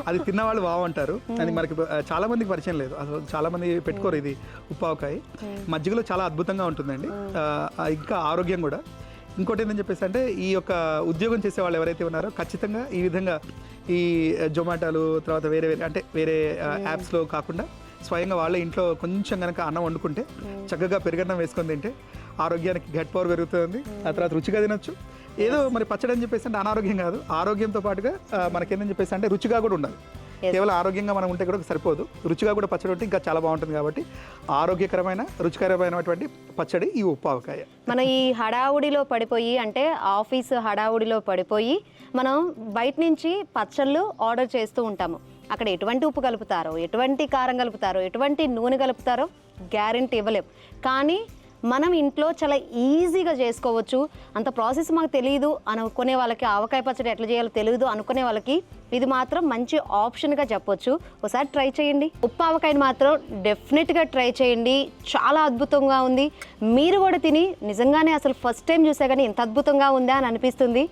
అది తిన్నవాళ్ళు బాగుంటారు. అది మనకి చాలా మందికి పరిచయం లేదు, అసలు చాలా మంది పెట్టుకోరు ఇది ఉప్పావకాయ. మజ్జిగలో చాలా అద్భుతంగా ఉంటుందండి, ఇంకా ఆరోగ్యం కూడా. ఇంకోటి ఏంటని చెప్పేసి అంటే ఈ యొక్క ఉద్యోగం చేసే వాళ్ళు ఎవరైతే ఉన్నారో ఖచ్చితంగా ఈ విధంగా ఈ జొమాటోలు తర్వాత వేరే వేరే అంటే వేరే యాప్స్లో కాకుండా స్వయంగా వాళ్ళ ఇంట్లో కొంచెం కనుక అన్నం వండుకుంటే చక్కగా పెరుగన్నం వేసుకొని తింటే ఆరోగ్యానికి గట్ పవర్ పెరుగుతుంది. ఆ తర్వాత రుచిగా తినొచ్చు. ఏదో మరి పచ్చడి అని చెప్పేసి అంటే అనారోగ్యం కాదు, ఆరోగ్యంతో పాటుగా మనకేందని చెప్పేసి అంటే రుచిగా కూడా ఉండాలి. కేవలం ఆరోగ్యంగా మనం ఉంటే కూడా సరిపోదు, రుచిగా కూడా పచ్చడి ఉంటే ఇంకా చాలా బాగుంటుంది. కాబట్టి ఆరోగ్యకరమైన రుచికరమైనటువంటి పచ్చడి ఈ ఉప్పావకాయ. మనం ఈ హడావుడిలో పడిపోయి అంటే ఆఫీస్ హడావుడిలో పడిపోయి మనం బయట నుంచి పచ్చళ్ళు ఆర్డర్ చేస్తూ ఉంటాము. అక్కడ ఎటువంటి ఉప్పు కలుపుతారో, ఎటువంటి కారం కలుపుతారో, ఎటువంటి నూనె కలుపుతారో గ్యారెంటీ ఇవ్వలేం. కానీ మనం ఇంట్లో చాలా ఈజీగా చేసుకోవచ్చు. అంత ప్రాసెస్ మాకు తెలియదు అనుకునే వాళ్ళకి, ఆవకాయ పచ్చడి ఎట్లా చేయాలో తెలియదు అనుకునే వాళ్ళకి ఇది మాత్రం మంచి ఆప్షన్గా చెప్పొచ్చు. ఒకసారి ట్రై చేయండి. ఉప్పు ఆవకాయని మాత్రం డెఫినెట్గా ట్రై చేయండి, చాలా అద్భుతంగా ఉంది. మీరు కూడా తిని నిజంగానే అసలు ఫస్ట్ టైం చూసా కానీ ఇంత అద్భుతంగా ఉందా అని అనిపిస్తుంది.